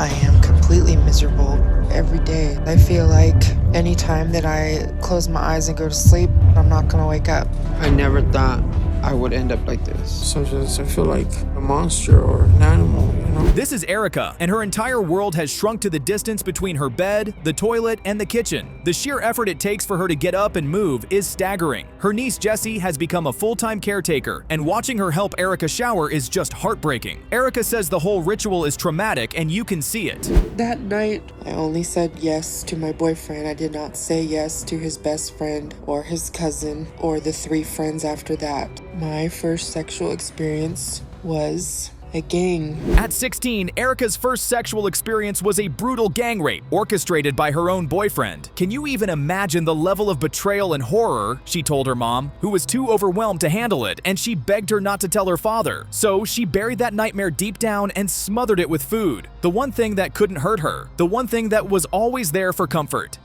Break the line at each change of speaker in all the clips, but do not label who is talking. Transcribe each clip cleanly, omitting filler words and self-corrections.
I am completely miserable every day. I feel like anytime that I close my eyes and go to sleep, I'm not gonna wake up.
I never thought I would end up like this.
Sometimes I feel like a monster or an animal, you know?
This is Erica, and her entire world has shrunk to the distance between her bed, the toilet, and the kitchen. The sheer effort it takes for her to get up and move is staggering. Her niece Jessie has become a full-time caretaker, and watching her help Erica shower is just heartbreaking. Erica says the whole ritual is traumatic, and you can see it.
That night, I only said yes to my boyfriend. I did not say yes to his best friend or his cousin or the 3 friends after that. My first sexual experience was a gang.
At 16, Erica's first sexual experience was a brutal gang rape orchestrated by her own boyfriend. Can you even imagine the level of betrayal and horror? She told her mom, who was too overwhelmed to handle it, and she begged her not to tell her father. So she buried that nightmare deep down and smothered it with food. The one thing that couldn't hurt her, the one thing that was always there for comfort.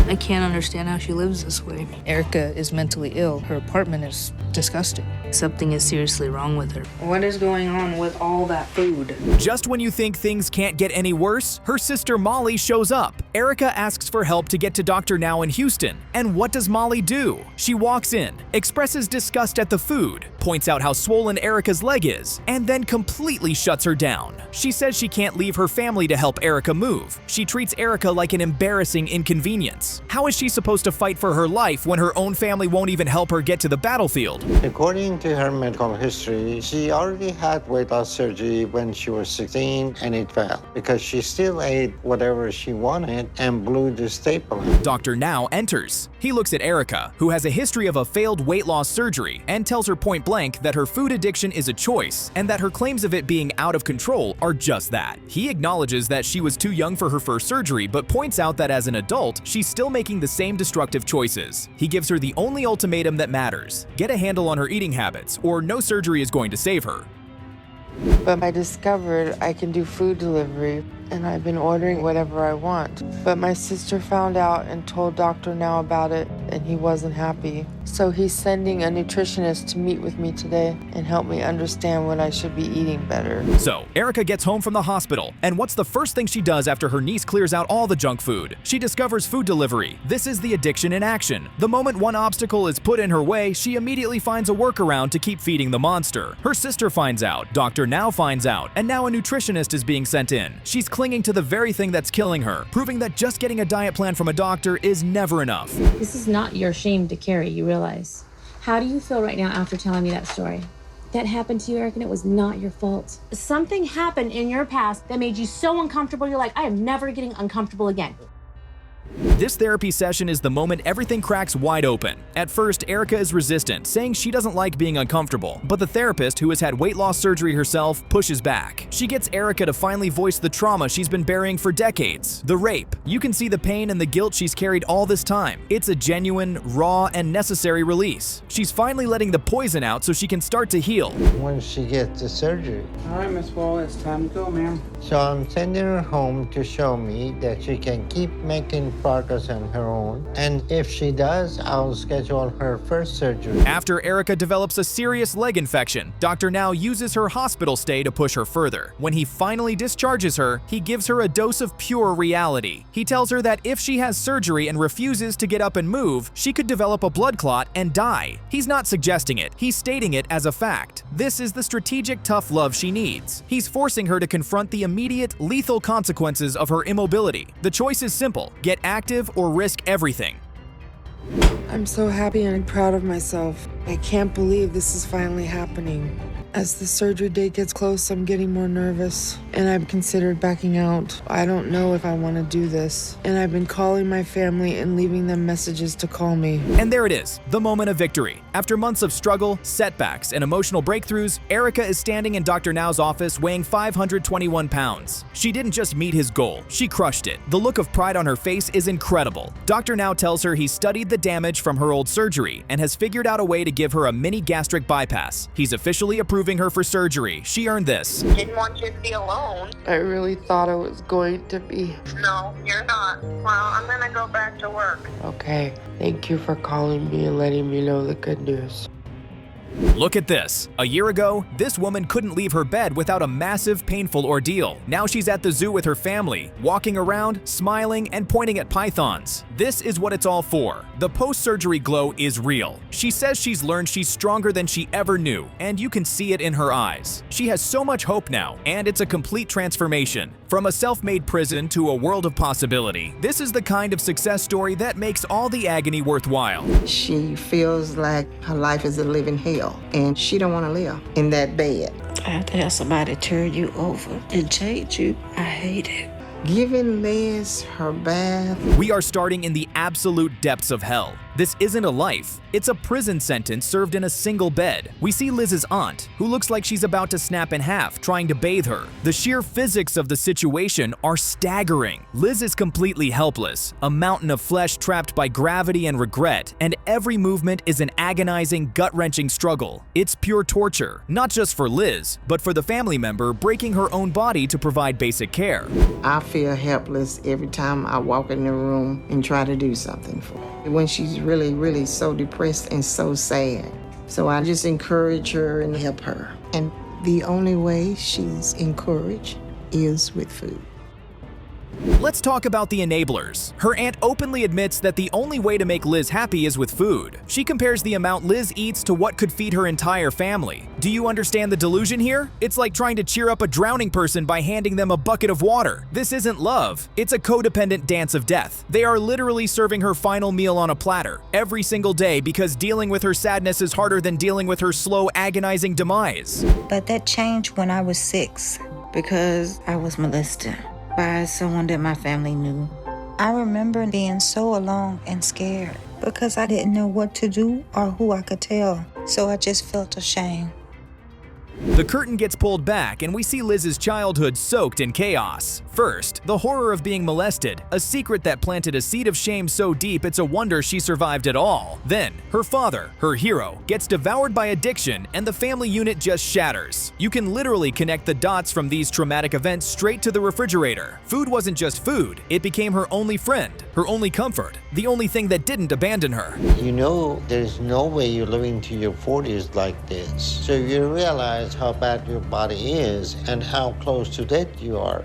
I can't understand how she lives this way. Erica is mentally ill. Her apartment is disgusting. Something is seriously wrong with her. What is going on with all that food?
Just when you think things can't get any worse, her sister Molly shows up. Erica asks for help to get to Dr. Now in Houston. And what does Molly do? She walks in, expresses disgust at the food, points out how swollen Erica's leg is, and then completely shuts her down. She says she can't leave her family to help Erica move. She treats Erica like an embarrassing inconvenience. How is she supposed to fight for her life when her own family won't even help her get to the battlefield?
According to her medical history, she already had weight loss surgery when she was 16 and it failed because she still ate whatever she wanted and blew the staple out.
Dr. Now enters. He looks at Erica, who has a history of a failed weight loss surgery, and tells her point blank that her food addiction is a choice and that her claims of it being out of control are just that. He acknowledges that she was too young for her first surgery, but points out that as an adult, she's still making the same destructive choices. He gives her the only ultimatum that matters: get a handle on her eating habits, or no surgery is going to save her.
But I discovered I can do food delivery, and I've been ordering whatever I want. But my sister found out and told Dr. Now about it, and he wasn't happy. So he's sending a nutritionist to meet with me today and help me understand what I should be eating better.
So, Erica gets home from the hospital, and what's the first thing she does after her niece clears out all the junk food? She discovers food delivery. This is the addiction in action. The moment one obstacle is put in her way, she immediately finds a workaround to keep feeding the monster. Her sister finds out, Dr. Now finds out, and now a nutritionist is being sent in. She's clinging to the very thing that's killing her, proving that just getting a diet plan from a doctor is never enough.
This is not your shame to carry, you realize. How do you feel right now after telling me that story? That happened to you, Eric, and it was not your fault. Something happened in your past that made you so uncomfortable, you're like, I am never getting uncomfortable again.
This therapy session is the moment everything cracks wide open. At first, Erica is resistant, saying she doesn't like being uncomfortable, but the therapist, who has had weight loss surgery herself, pushes back. She gets Erica to finally voice the trauma she's been burying for decades: the rape. You can see the pain and the guilt she's carried all this time. It's a genuine, raw, and necessary release. She's finally letting the poison out so she can start to heal.
When she gets the surgery.
All right, Miss Wall, it's time to go, ma'am.
So I'm sending her home to show me that she can keep making progress on her own, and if she does, I'll schedule her first surgery.
After Erica develops a serious leg infection, Dr. Now uses her hospital stay to push her further. When he finally discharges her, he gives her a dose of pure reality. He tells her that if she has surgery and refuses to get up and move, she could develop a blood clot and die. He's not suggesting it, he's stating it as a fact. This is the strategic tough love she needs. He's forcing her to confront the immediate, lethal consequences of her immobility. The choice is simple: get active or risk everything.
I'm so happy and proud of myself. I can't believe this is finally happening. As the surgery date gets close, I'm getting more nervous, and I've considered backing out. I don't know if I want to do this, and I've been calling my family and leaving them messages to call me.
And there it is, the moment of victory. After months of struggle, setbacks, and emotional breakthroughs, Erica is standing in Dr. Now's office weighing 521 pounds. She didn't just meet his goal, she crushed it. The look of pride on her face is incredible. Dr. Now tells her he studied the damage from her old surgery and has figured out a way to give her a mini gastric bypass. He's officially approving her for surgery. She earned this.
Didn't want you to be alone.
I really thought I was going to be.
No, you're not. Well, I'm gonna go back to work.
Okay, thank you for calling me and letting me know the good news.
Look at this. A year ago, this woman couldn't leave her bed without a massive, painful ordeal. Now she's at the zoo with her family, walking around, smiling, and pointing at pythons. This is what it's all for. The post-surgery glow is real. She says she's learned she's stronger than she ever knew, and you can see it in her eyes. She has so much hope now, and it's a complete transformation. From a self-made prison to a world of possibility, this is the kind of success story that makes all the agony worthwhile.
She feels like her life is a living hell, and she don't want to live in that bed.
I have to have somebody turn you over and change you. I hate it.
Giving Liz her bath.
We are starting in the absolute depths of hell. This isn't a life, it's a prison sentence served in a single bed. We see Liz's aunt, who looks like she's about to snap in half, trying to bathe her. The sheer physics of the situation are staggering. Liz is completely helpless, a mountain of flesh trapped by gravity and regret, and every movement is an agonizing, gut-wrenching struggle. It's pure torture, not just for Liz, but for the family member breaking her own body to provide basic care.
I feel helpless every time I walk in the room and try to do something for her. When she's really so depressed and so sad. So I just encourage her and help her. And the only way she's encouraged is with food.
Let's talk about the enablers. Her aunt openly admits that the only way to make Liz happy is with food. She compares the amount Liz eats to what could feed her entire family. Do you understand the delusion here? It's like trying to cheer up a drowning person by handing them a bucket of water. This isn't love. It's a codependent dance of death. They are literally serving her final meal on a platter every single day because dealing with her sadness is harder than dealing with her slow, agonizing demise.
But that changed when I was 6 because I was molested by someone that my family knew. I remember being so alone and scared because I didn't know what to do or who I could tell. So I just felt ashamed.
The curtain gets pulled back and we see Liz's childhood soaked in chaos. First, the horror of being molested, a secret that planted a seed of shame so deep it's a wonder she survived at all. Then, her father, her hero, gets devoured by addiction and the family unit just shatters. You can literally connect the dots from these traumatic events straight to the refrigerator. Food wasn't just food, it became her only friend, her only comfort, the only thing that didn't abandon her.
You know, there's no way you're living to your 40s like this. So you realize how bad your body is and how close to death you are.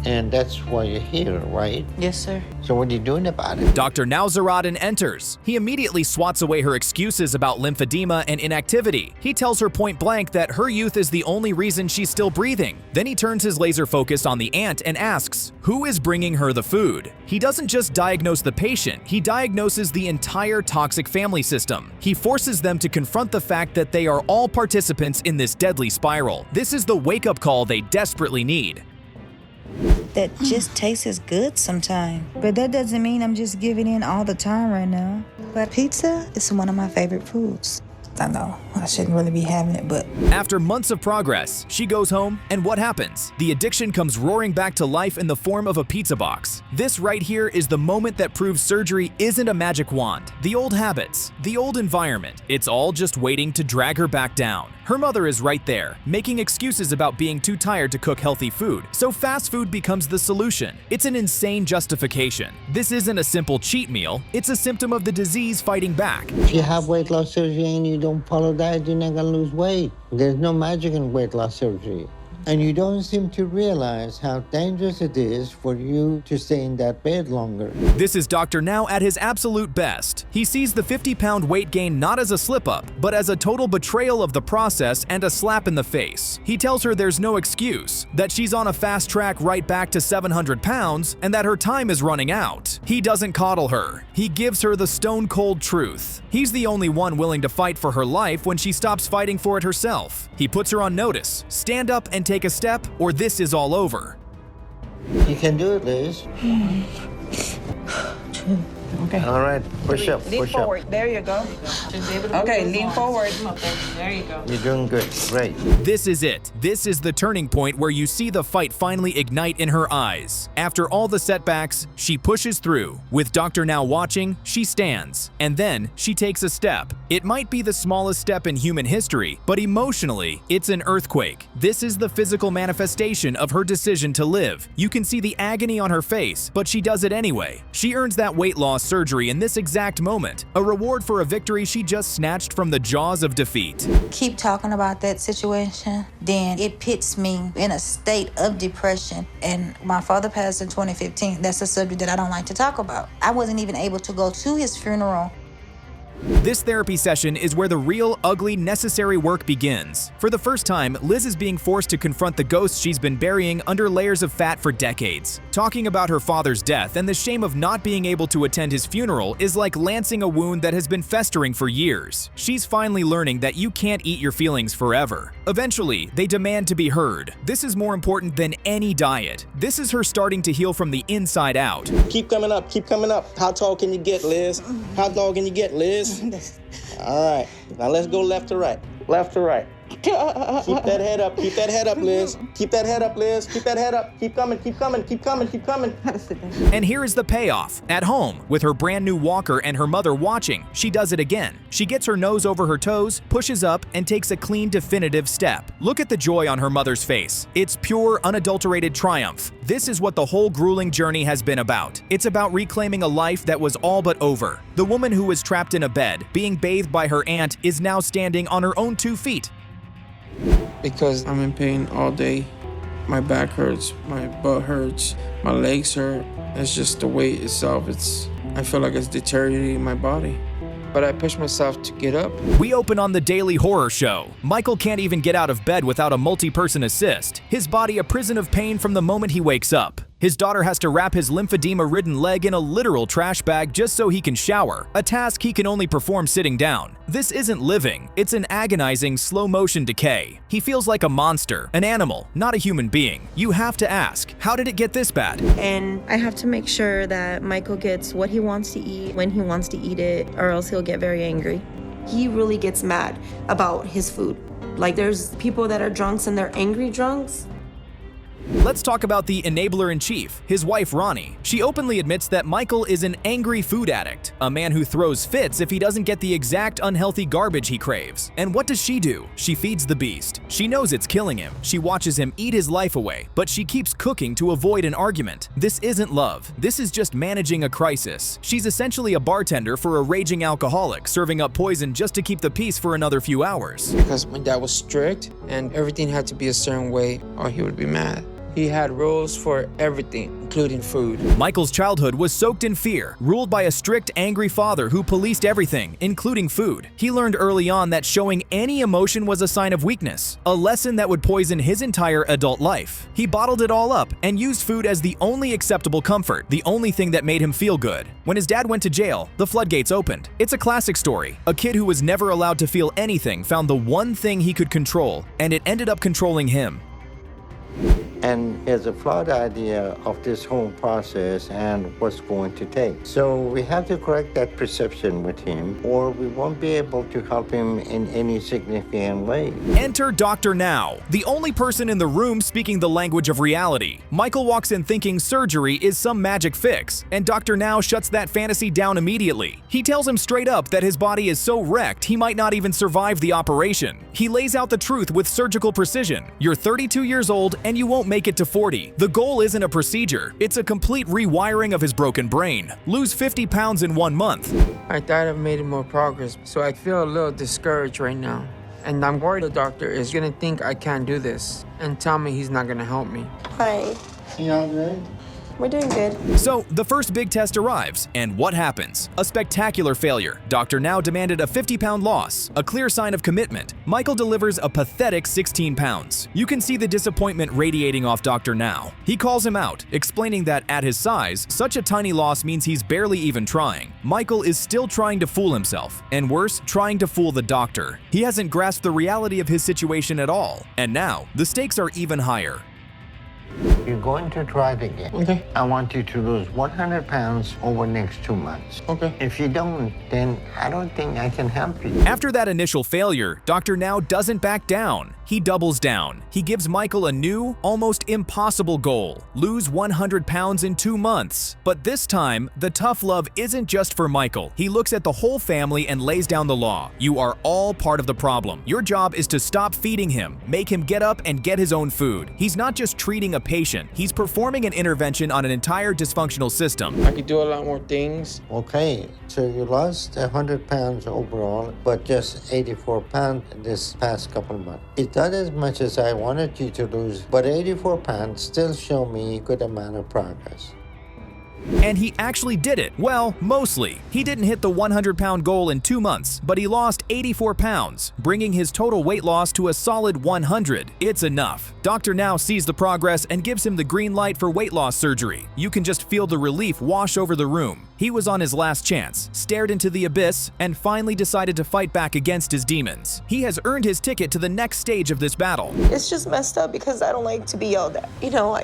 And that's why you're here, right?
Yes, sir.
So what are you doing about it?
Dr. Nowzaradan enters. He immediately swats away her excuses about lymphedema and inactivity. He tells her point blank that her youth is the only reason she's still breathing. Then he turns his laser focus on the aunt and asks, who is bringing her the food? He doesn't just diagnose the patient, he diagnoses the entire toxic family system. He forces them to confront the fact that they are all participants in this deadly spiral. This is the wake-up call they desperately need.
That just tastes good sometimes. But that doesn't mean I'm just giving in all the time right now. But pizza is one of my favorite foods. I know, I shouldn't really be having it, but...
After months of progress, she goes home, and what happens? The addiction comes roaring back to life in the form of a pizza box. This right here is the moment that proves surgery isn't a magic wand. The old habits, the old environment, it's all just waiting to drag her back down. Her mother is right there, making excuses about being too tired to cook healthy food, so fast food becomes the solution. It's an insane justification. This isn't a simple cheat meal, it's a symptom of the disease fighting back.
If you have weight loss surgery and you don't follow that, you're not gonna lose weight. There's no magic in weight loss surgery. And you don't seem to realize how dangerous it is for you to stay in that bed longer.
This is Dr. Now at his absolute best. He sees the 50-pound weight gain not as a slip-up, but as a total betrayal of the process and a slap in the face. He tells her there's no excuse, that she's on a fast track right back to 700 pounds, and that her time is running out. He doesn't coddle her. He gives her the stone-cold truth. He's the only one willing to fight for her life when she stops fighting for it herself. He puts her on notice. Stand up and take a step, or this is all over.
You can do it, Liz.
Okay.
All right, push up,
Lean
push
forward.
up.
There you go. Okay, lean forward.
There you go.
You're doing good, great.
This is it. This is the turning point where you see the fight finally ignite in her eyes. After all the setbacks, she pushes through. With Dr. Now watching, she stands, and then she takes a step. It might be the smallest step in human history, but emotionally, it's an earthquake. This is the physical manifestation of her decision to live. You can see the agony on her face, but she does it anyway. She earns that weight loss loss surgery in this exact moment, a reward for a victory she just snatched from the jaws of defeat.
Keep talking about that situation, then it puts me in a state of depression. And my father passed in 2015. That's a subject that I don't like to talk about. I wasn't even able to go to his funeral.
This therapy session is where the real, ugly, necessary work begins. For the first time, Liz is being forced to confront the ghosts she's been burying under layers of fat for decades. Talking about her father's death and the shame of not being able to attend his funeral is like lancing a wound that has been festering for years. She's finally learning that you can't eat your feelings forever. Eventually, they demand to be heard. This is more important than any diet. This is her starting to heal from the inside out.
Keep coming up, keep coming up. How tall can you get, Liz? How tall can you get, Liz? All right, now let's go left to right. Left to right. Keep that head up, Liz. Keep that head up, Liz. Keep that head up. Keep coming, keep coming, keep coming, keep coming.
And here is the payoff. At home, with her brand new walker and her mother watching, she does it again. She gets her nose over her toes, pushes up, and takes a clean, definitive step. Look at the joy on her mother's face. It's pure, unadulterated triumph. This is what the whole grueling journey has been about. It's about reclaiming a life that was all but over. The woman who was trapped in a bed, being bathed by her aunt, is now standing on her own 2 feet.
Because I'm in pain all day. My back hurts, my butt hurts, my legs hurt. It's just the weight itself. I feel like it's deteriorating my body. But I push myself to get up.
We open on the daily horror show. Michael can't even get out of bed without a multi-person assist. His body a prison of pain from the moment he wakes up. His daughter has to wrap his lymphedema-ridden leg in a literal trash bag just so he can shower, a task he can only perform sitting down. This isn't living, it's an agonizing, slow-motion decay. He feels like a monster, an animal, not a human being. You have to ask, how did it get this bad?
And I have to make sure that Michael gets what he wants to eat when he wants to eat it, or else he'll get very angry. He really gets mad about his food. Like, there's people that are drunks and they're angry drunks.
Let's talk about the enabler-in-chief, his wife Ronnie. She openly admits that Michael is an angry food addict, a man who throws fits if he doesn't get the exact unhealthy garbage he craves. And what does she do? She feeds the beast. She knows it's killing him. She watches him eat his life away, but she keeps cooking to avoid an argument. This isn't love. This is just managing a crisis. She's essentially a bartender for a raging alcoholic, serving up poison just to keep the peace for another few hours.
Because my dad was strict and everything had to be a certain way or he would be mad. He had rules for everything, including food.
Michael's childhood was soaked in fear, ruled by a strict, angry father who policed everything, including food. He learned early on that showing any emotion was a sign of weakness, a lesson that would poison his entire adult life. He bottled it all up and used food as the only acceptable comfort, the only thing that made him feel good. When his dad went to jail, the floodgates opened. It's a classic story. A kid who was never allowed to feel anything found the one thing he could control, and it ended up controlling him.
And he has a flawed idea of this whole process and what's going to take. So we have to correct that perception with him, or we won't be able to help him in any significant way.
Enter Dr. Now, the only person in the room speaking the language of reality. Michael walks in thinking surgery is some magic fix, and Dr. Now shuts that fantasy down immediately. He tells him straight up that his body is so wrecked he might not even survive the operation. He lays out the truth with surgical precision. You're 32 years old and you won't make it to 40. The goal isn't a procedure, it's a complete rewiring of his broken brain. Lose 50 pounds in 1 month.
I thought I made more progress, so I feel a little discouraged right now. And I'm worried the doctor is gonna think I can't do this and tell me he's not gonna help me.
Hi.
You all good?
We're doing good.
So, the first big test arrives, and what happens? A spectacular failure. Dr. Now demanded a 50-pound loss, a clear sign of commitment. Michael delivers a pathetic 16 pounds. You can see the disappointment radiating off Dr. Now. He calls him out, explaining that at his size, such a tiny loss means he's barely even trying. Michael is still trying to fool himself, and worse, trying to fool the doctor. He hasn't grasped the reality of his situation at all, and now, the stakes are even higher.
You're going to try it again.
Okay.
I want you to lose 100 pounds over the next 2 months.
Okay.
If you don't, then I don't think I can help you.
After that initial failure, Dr. Now doesn't back down. He doubles down. He gives Michael a new, almost impossible goal: lose 100 pounds in 2 months. But this time, the tough love isn't just for Michael. He looks at the whole family and lays down the law. You are all part of the problem. Your job is to stop feeding him, make him get up and get his own food. He's not just treating a patient, session, he's performing an intervention on an entire dysfunctional system.
I could do a lot more things.
Okay, so you lost 100 pounds overall, but just 84 pounds this past couple of months. It's not as much as I wanted you to lose, but 84 pounds still show me a good amount of progress.
And he actually did it. Well, mostly. He didn't hit the 100-pound goal in 2 months, but he lost 84 pounds, bringing his total weight loss to a solid 100. It's enough. Dr. Now sees the progress and gives him the green light for weight loss surgery. You can just feel the relief wash over the room. He was on his last chance, stared into the abyss, and finally decided to fight back against his demons. He has earned his ticket to the next stage of this battle.
It's just messed up because I don't like to be yelled at. You know,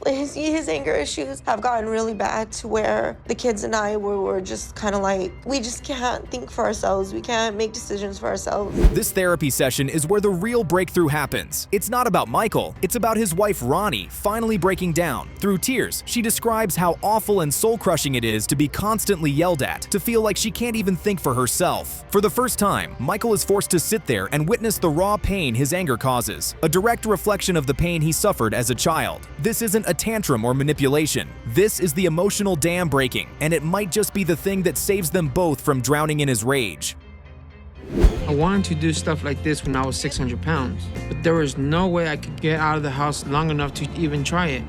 his anger issues have gotten really bad to where the kids and I were just kind of like, we just can't think for ourselves. We can't make decisions for ourselves.
This therapy session is where the real breakthrough happens. It's not about Michael, it's about his wife Ronnie finally breaking down. Through tears, she describes how awful and soul-crushing it is to be constantly yelled at, to feel like she can't even think for herself. For the first time, Michael is forced to sit there and witness the raw pain his anger causes, a direct reflection of the pain he suffered as a child. This isn't a tantrum or manipulation. This is the emotional dam breaking, and it might just be the thing that saves them both from drowning in his rage.
I wanted to do stuff like this when I was 600 pounds, but there was no way I could get out of the house long enough to even try it.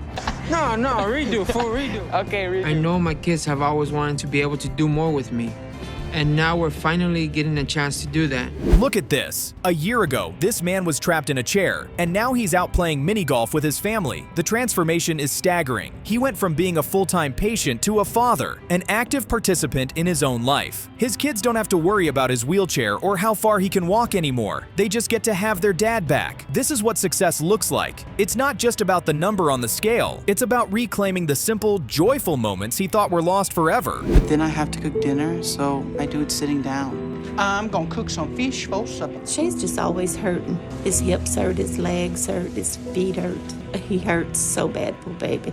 No, redo, full redo.
Okay, redo.
I know my kids have always wanted to be able to do more with me, and now we're finally getting a chance to do that.
Look at this. A year ago, this man was trapped in a chair, and now he's out playing mini golf with his family. The transformation is staggering. He went from being a full-time patient to a father, an active participant in his own life. His kids don't have to worry about his wheelchair or how far he can walk anymore. They just get to have their dad back. This is what success looks like. It's not just about the number on the scale. It's about reclaiming the simple, joyful moments he thought were lost forever.
But then I have to cook dinner, so I do it sitting down.
I'm gonna cook some fish for supper.
Shay's just always hurting. His hips hurt, his legs hurt, his feet hurt. He hurts so bad, poor baby.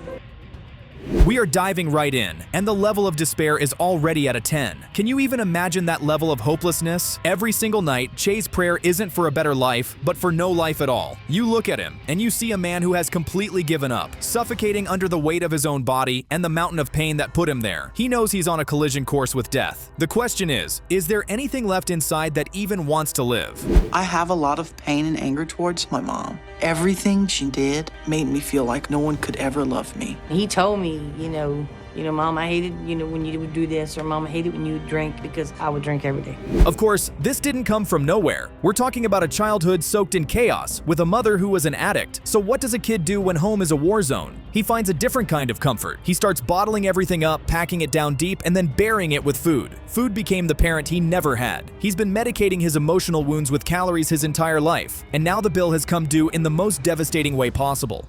We are diving right in, and the level of despair is already at a 10. Can you even imagine that level of hopelessness? Every single night, Che's prayer isn't for a better life, but for no life at all. You look at him, and you see a man who has completely given up, suffocating under the weight of his own body and the mountain of pain that put him there. He knows he's on a collision course with death. The question is there anything left inside that even wants to live?
I have a lot of pain and anger towards my mom. Everything she did made me feel like no one could ever love me.
He told me, you know, Mom, I hated, when you would do this, or Mom, I hated when you would drink, because I would drink every day.
Of course, this didn't come from nowhere. We're talking about a childhood soaked in chaos, with a mother who was an addict. So what does a kid do when home is a war zone? He finds a different kind of comfort. He starts bottling everything up, packing it down deep, and then burying it with food. Food became the parent he never had. He's been medicating his emotional wounds with calories his entire life, and now the bill has come due in the most devastating way possible.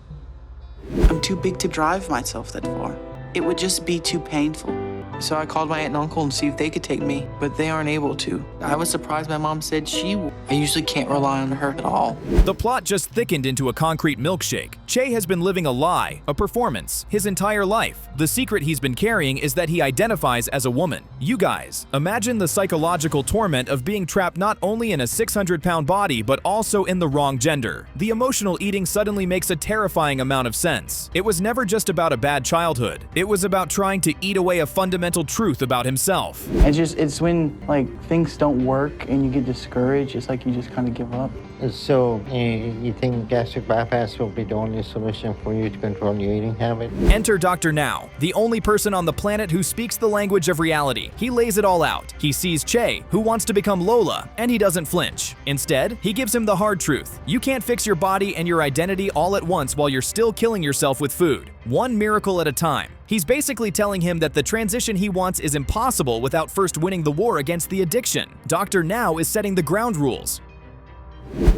I'm too big to drive myself that far. It would just be too painful. So I called my aunt and uncle and see if they could take me, but they aren't able to. I was surprised my mom said she would. I usually can't rely on her at all.
The plot just thickened into a concrete milkshake. Che has been living a lie, a performance, his entire life. The secret he's been carrying is that he identifies as a woman. You guys, imagine the psychological torment of being trapped not only in a 600-pound body, but also in the wrong gender. The emotional eating suddenly makes a terrifying amount of sense. It was never just about a bad childhood. It was about trying to eat away a fundamental truth about himself.
It's when things don't work and you get discouraged, it's like you just kind of give up.
So you think gastric bypass will be the only solution for you to control your eating habit?
Enter Dr. Now, the only person on the planet who speaks the language of reality. He lays it all out. He sees Che, who wants to become Lola, and he doesn't flinch. Instead, he gives him the hard truth. You can't fix your body and your identity all at once while you're still killing yourself with food. One miracle at a time. He's basically telling him that the transition he wants is impossible without first winning the war against the addiction. Dr. Now is setting the ground rules.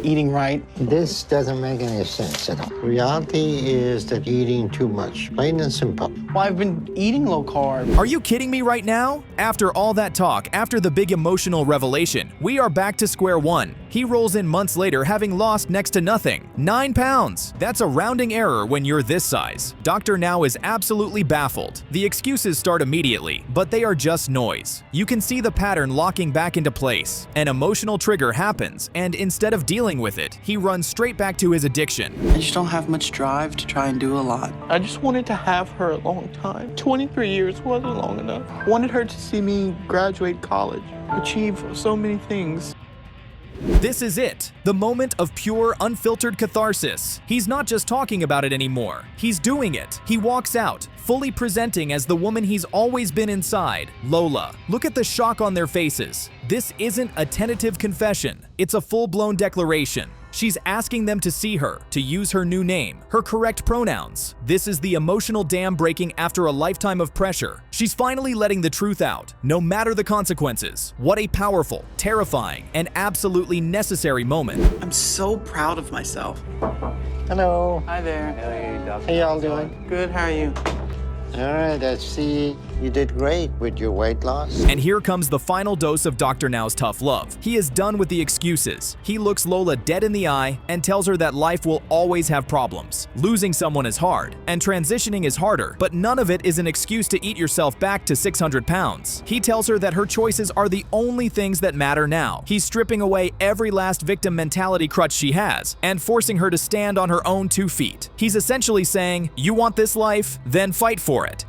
Eating right.
This doesn't make any sense at all. Reality is that you're eating too much, plain and simple.
Well, I've been eating low carb.
Are you kidding me right now? After all that talk, after the big emotional revelation, we are back to square one. He rolls in months later having lost next to nothing. 9 pounds! That's a rounding error when you're this size. Dr. Now is absolutely baffled. The excuses start immediately, but they are just noise. You can see the pattern locking back into place. An emotional trigger happens, and instead of dealing dealing with it, he runs straight back to his addiction.
I just don't have much drive to try and do a lot. I just wanted to have her a long time. 23 years wasn't long enough. Wanted her to see me graduate college, achieve so many things.
This is it, the moment of pure, unfiltered catharsis. He's not just talking about it anymore, he's doing it. He walks out, fully presenting as the woman he's always been inside, Lola. Look at the shock on their faces. This isn't a tentative confession, it's a full-blown declaration. She's asking them to see her, to use her new name, her correct pronouns. This is the emotional dam breaking after a lifetime of pressure. She's finally letting the truth out, no matter the consequences. What a powerful, terrifying, and absolutely necessary moment.
I'm so proud of myself.
Hello.
Hi there.
How y'all doing?
Good, how are you?
All right, I see you did great with your weight loss.
And here comes the final dose of Dr. Now's tough love. He is done with the excuses. He looks Lola dead in the eye and tells her that life will always have problems. Losing someone is hard, and transitioning is harder, but none of it is an excuse to eat yourself back to 600 pounds. He tells her that her choices are the only things that matter now. He's stripping away every last victim mentality crutch she has and forcing her to stand on her own 2 feet. He's essentially saying, you want this life? Then fight for it.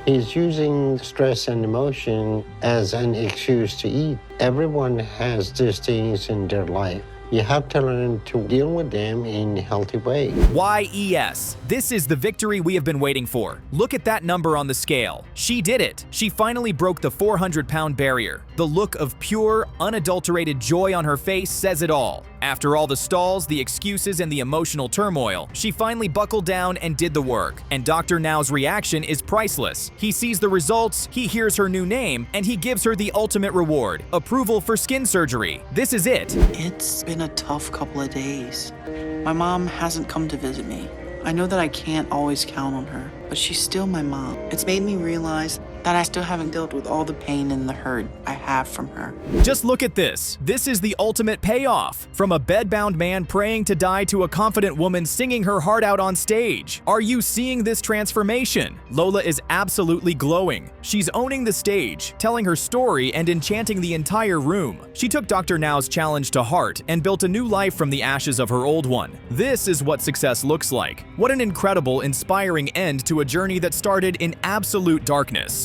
He's using stress and emotion as an excuse to eat. Everyone has these things in their life. You have to learn to deal with them in a healthy way.
YES. This is the victory we have been waiting for. Look at that number on the scale. She did it. She finally broke the 400-pound barrier. The look of pure, unadulterated joy on her face says it all. After all the stalls, the excuses, and the emotional turmoil, she finally buckled down and did the work. And Dr. Now's reaction is priceless. He sees the results, he hears her new name, and he gives her the ultimate reward, approval for skin surgery. This is it.
It's been a tough couple of days. My mom hasn't come to visit me. I know that I can't always count on her, but she's still my mom. It's made me realize that I still haven't dealt with all the pain and the hurt I have from her.
Just look at this. This is the ultimate payoff. From a bedbound man praying to die to a confident woman singing her heart out on stage. Are you seeing this transformation? Lola is absolutely glowing. She's owning the stage, telling her story and enchanting the entire room. She took Dr. Now's challenge to heart and built a new life from the ashes of her old one. This is what success looks like. What an incredible, inspiring end to a journey that started in absolute darkness.